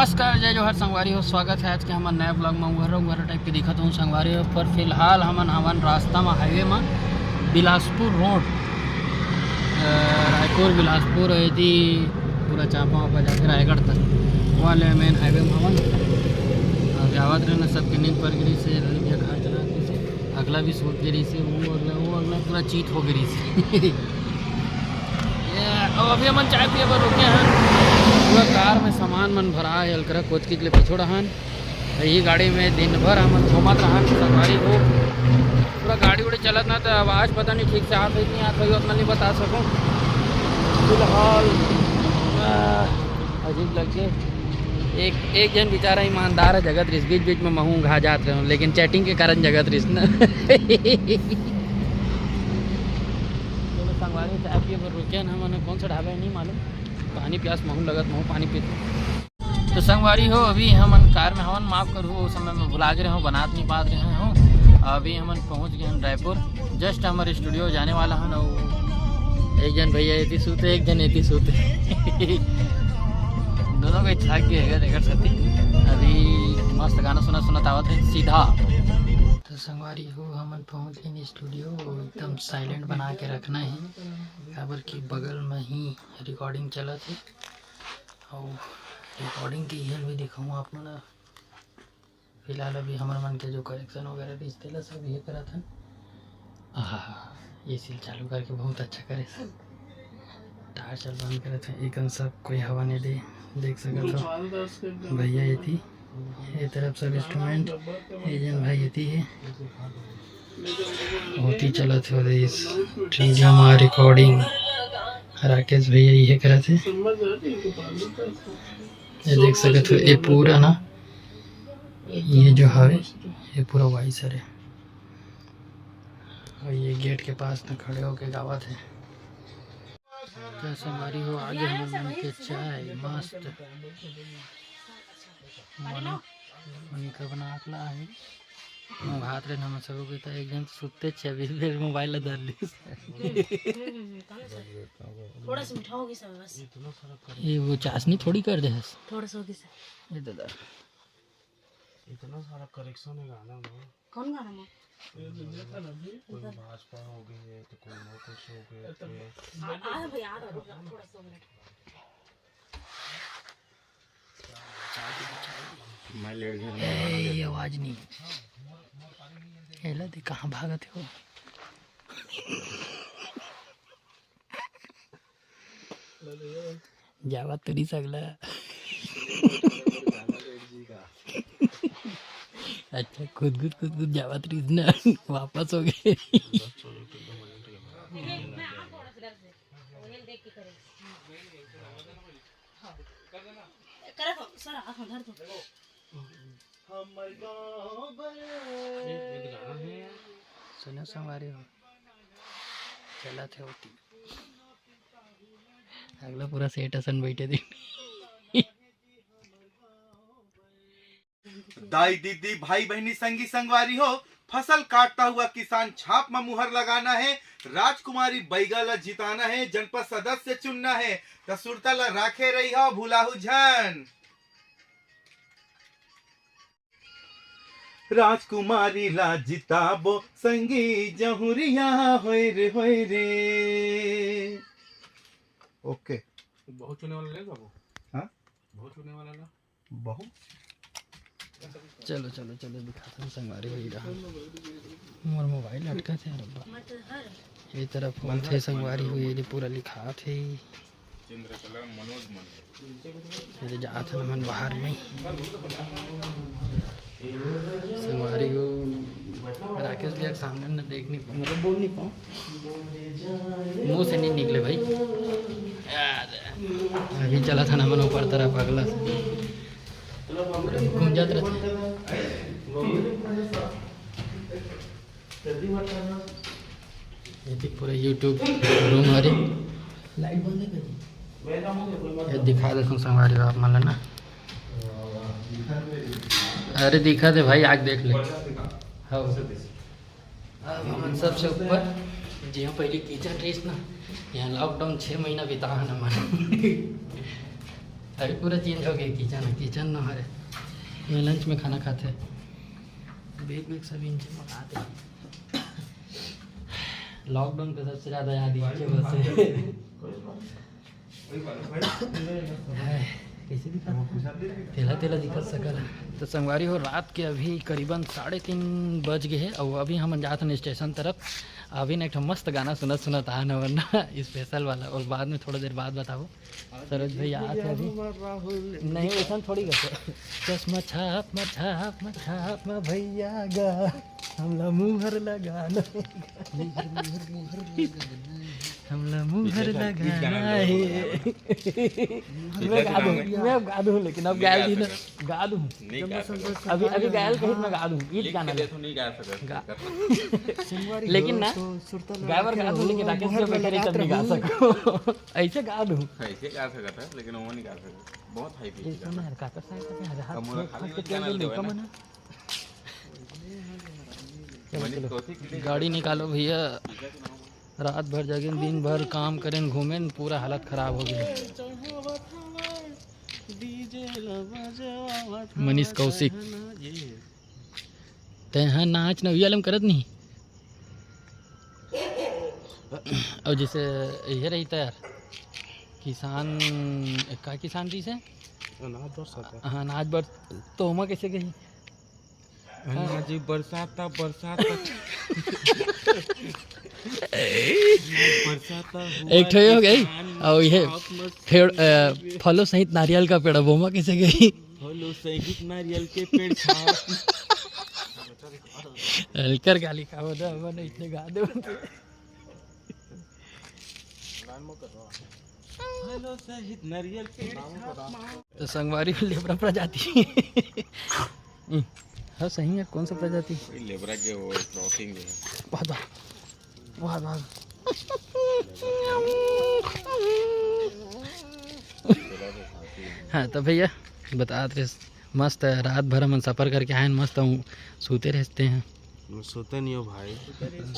नमस्कार, जय जोहर संगवारी हो। स्वागत है आज के हमारे नए ब्लॉग में। उहर टाइप के दिखत हूँ संगवारी हो। पर फिलहाल हमन रास्ता में हाईवे में बिलासपुर रोड रायपुर बिलासपुर यदि पूरा चापा वापा जाके रायगढ़ तक वाले मेन हाईवे में हमन जावत रहना। सब किनिंग पर गिरी से घर चला से अगला भी सूट गिरी से वो अगला पूरा चीत हो गिरी से अब अभी हमन चाय पिए पर रुके हैं। पूरा कार में सामान मन भरा है अलकरा कोच के लिए पिछोड़ हन। यही गाड़ी में दिन भर हम घूमत रहा सवारी हो। पूरा गाड़ी उड़ी चलत ना तो आवाज़ पता नहीं ठीक से आत है नहीं आत है उतना नहीं बता सकूँ। फिलहाल अजीब लगे एक जन बेचारा ईमानदार है जगत रिस बीच में महूँ घा जात रहे हूँ, लेकिन चैटिंग के कारण जगत रिस न संगवारी चाय पिए पर रुके ना। मैंने कौन सा ढाबा है नहीं मालूम। पानी प्यास महू लगत महू पानी पीते तो संगवारी हो। अभी हमन कार में हमन माफ़ करूँ उस समय में भुला गए हूँ, बनात नहीं पात रहे हूँ। अभी हमन पहुँच गए हैं रायपुर। जस्ट हमारे स्टूडियो जाने वाला है ना। एक जन भैया एती सूते एक जन एती सूते दोनों का इच्छा की है देख सकती। अभी मस्त गाना सुना आवत है सीधा। तो संगवारी हो हमन पहुँच गए स्टूडियो। एकदम साइलेंट बना के रखना है काबर की बगल में ही रिकॉर्डिंग चला थी और रिकॉर्डिंग की ये भी दिखाऊँ आप मन। फिलहाल अभी हमारे मन के जो करेक्शन वगैरह रिश्ते ला सब ये करा था। ये सील चालू करके बहुत अच्छा करे सर। टायर चल बंद करे थे एक सब कोई हवा नहीं दे देख सकते हो भैया ये थी ये तरफ सब इंस्ट्रूमेंट एजन भाई ये है होती चला थे इस ट्रीजमा रिकॉर्डिंग। राकेश भैया ये करा थे ये देख सकते हो। ये पूरा ना ये जो है ये पूरा वाइसर है और ये गेट के पास ना खड़े होके गावा थे। जैसे हमारी हो आगे हम के चाय मस्त का बना अकला है हाथ रे हम सब के तो एक जन सुते 26 देर मोबाइल धर ली थोड़ा सा मीठा होगी सब बस। ये वो चाशनी थोड़ी कर दे थोड़ा सा होगी सर। ये दादा इतना सारा करेक्शन है गाना में। कौन गाना में? कोई भाजपा हो गई है तो कोई और कुछ हो गया। आ भाई आ रहा थोड़ा सा मिनट। मैं लेट गया। ये आवाज नहीं हेला दे कहाँ भागत हो। जावा तुरी सगला अच्छा खुद जावा तुरी ना वापस हो गए। सर आप धर दो। सुनो संगवारी हो चला थे होती अगला पूरा सेट असन बैठे थे। दाई दीदी भाई बहनी संगी संगवारी हो। फसल काटता हुआ किसान छाप में मुहर लगाना है। राजकुमारी बैगल जिताना है। जनपद सदस्य चुनना है तो सुरता ला राखे रही हो भूलाहू झन। राजकुमारी ला जिताबो संगी जहुरिया होय रे। ओके बहुत चुने वाला ले बाबू। हाँ बहुत चुने वाला ना बहुत। चलो दिखाता हूँ संगवारी हो रहा मोर मोबाइल अटका थे रब्बा ये तरफ फोन थे संगवारी हो। ये पूरा लिखा थे ये जा था मन बाहर में संगवारी हो। राकेश भैया सामने न देख नहीं पाऊँ मतलब बोल नहीं पाऊँ मुँह से नहीं निकले भाई। अभी चला था ना मन ऊपर तरफ अगला गुंजत रहते पूरा यूट्यूब रूम हरे लाइट बंद है। ये दिखा देता हूँ संगवारी आप मान ना। अरे दिखा दे भाई आग देख ले। हाँ हम सबसे ऊपर जी हाँ पहले किचन रेस ना यहाँ लॉकडाउन 6 महीना बिता है ना मन अभी पूरा चेंज हो गया किचन। किचन ना है, मैं लंच में खाना खाते हैं। बेग वेग सब इनसे मंगाते हैं। लॉकडाउन पे सबसे ज़्यादा याद इनके बस कैसे दिखा तेला तेला दिखा सकल। तो संगवारी हो रात के अभी करीबन 3:30 बज गए हैं और अभी हम जाते हैं स्टेशन तरफ। अभी ना एक मस्त गाना सुनत आ न वरना स्पेशल वाला, और बाद में थोड़ा देर बाद बताओ सरोज भाई याद है अभी नहीं वैसा थोड़ी करते। चश्मा छाप म भैया गा हमला मुहर लगाना हमला मुहर लगाना है। मैं गा दूँ लेकिन अब गायल दी ना गा दूँ अभी गायल कहीं मैं गा दूँ गीत गाना लेकिन ना गायवर गा दूँ लेकिन राकेश जो बैठे तब नहीं गा सको ऐसे गा दूँ ऐसे गा सकता है लेकिन वो नहीं गा सकता। बहुत हाई पिच गाड़ी निकालो भैया। रात भर जगें, दिन भर काम करें, घूमें, पूरा हालत खराब हो गया। मनीष कौशिक ते हाँ नाच नवियालम करत नहीं। और जैसे ये रही तैयार किसान का किसान जी से हाँ अनाज बर तो हम कैसे गई अनाज बरसाता एक ठो हो गई और ये फलों सहित नारियल का पेड़ बोमा कैसे गई। फलों सहित नारियल के पेड़ हल्कर गाली का मैंने इतने गा दे। फलों सहित नारियल पेड़ तो संगवारी लेबरा प्रजाति हाँ सही है। कौन सा प्रजाति लेबरा के वो क्रॉसिंग है। बहुत हाँ तो भैया बता रहे मस्त है। रात भर हम सफ़र करके आए मस्त हूँ सोते रहते हैं। सोते नहीं हो भाई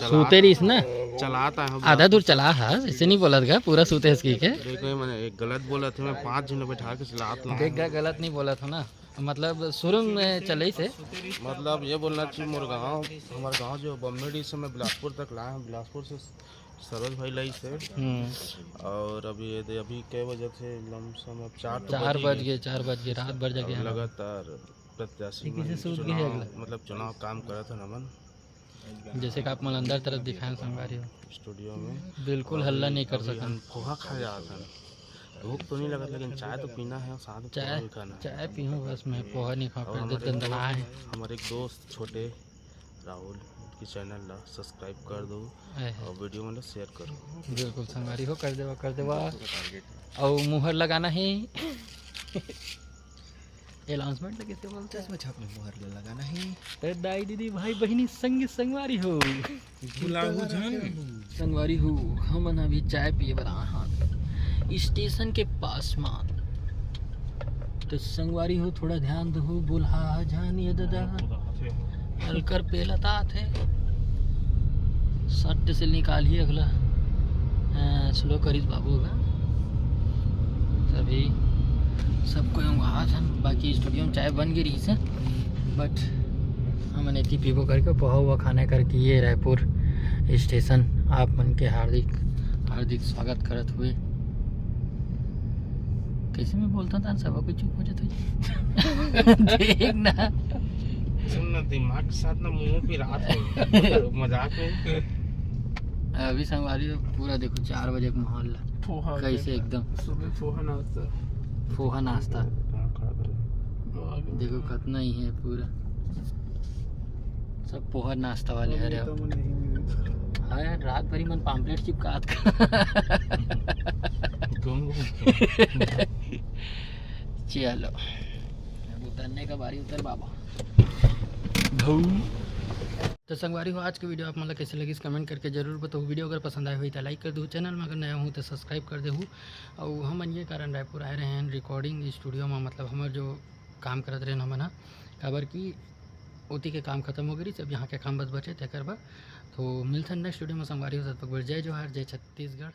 सोते रही ना चलाता है आधा दूर चला है ऐसे नहीं बोला था पूरा सोते है इसकी के मैंने एक गलत बोला था। मैं 5 जन बैठा के चलाता देख गलत नहीं बोला था ना मतलब शुरू में चले से मतलब ये बोलना चाहिए मोर गाँव हमारे गाँव जो बम्बेडी से मैं बिलासपुर तक लाया हूँ। बिलासपुर से सरोज भाई लाई से और अभी कई बजे थे लमसम 4 बज गए रात भर जगह लगातार प्रत्याशी मतलब चुनाव काम करा था नमन जैसे कि आप मलंदर तरफ दिखाएं संगवारी हो स्टूडियो में बिल्कुल हल्ला नहीं कर सका। पोहा खा जा था भूख तो नहीं लगा लेकिन चाय तो पीना है साथ चाय पीऊँ बस मैं पोहा नहीं खा पाते दंदना है। हमारे एक दोस्त छोटे राहुल की चैनल ला सब्सक्राइब कर दो और वीडियो में शेयर करो। बिल्कुल संगवारी हो कर देवा और मुहर लगाना है अनाउंसमेंट कैसे बोलते हैं छाप में मुहर लगाना है। तो दाई दीदी भाई बहनी संगवारी हो संगवारी हो हम अभी चाय पिए बना हाथ स्टेशन के पास मान तो संगवारी हो थोड़ा ध्यान दो बुल्हा जानिए दादा हलकर पेलता थे सट से निकालिए अगला स्लो करीज बाबू का सभी सबको वहाँ था। बाकी स्टूडियो में चाय बन गई रही से बट हमने इतनी पीबो करके पोहा हुआ खाना करके ये रायपुर स्टेशन आप मन के हार्दिक स्वागत करत हुए। कैसे मैं बोलता था सब कुछ चुप हो जाता देख ना सुनना दिमाग के साथ ना मुंह पे रात मजाक में अभी संगवारी पूरा देखो 4 बजे का माहौल कैसे एकदम पोहा नाश्ता देखो कितना ही है पूरा सब पोहा नाश्ता वाले है हाँ रात भरी मन पाम्पलेट चिपका चलो अब उतरने का बारी उतर बाबा। तो संगवारी हो आज की वीडियो आप मतलब कैसे लगी इस कमेंट करके जरूर बताओ। वीडियो अगर पसंद आए हुई तो लाइक कर दो, चैनल में अगर नया हूँ तो सब्सक्राइब कर दे। और हम ये कारण रायपुर आए रहे हैं रिकॉर्डिंग स्टूडियो में मतलब हमारे जो काम करते रहे हम ना खबर की ओती के काम खत्म हो गई सब यहाँ के काम बस बचे थे करवा। तो मिलते हैं नेक्स्ट वीडियो में संगवारी हो तब तक जय जोहार जय छत्तीसगढ़।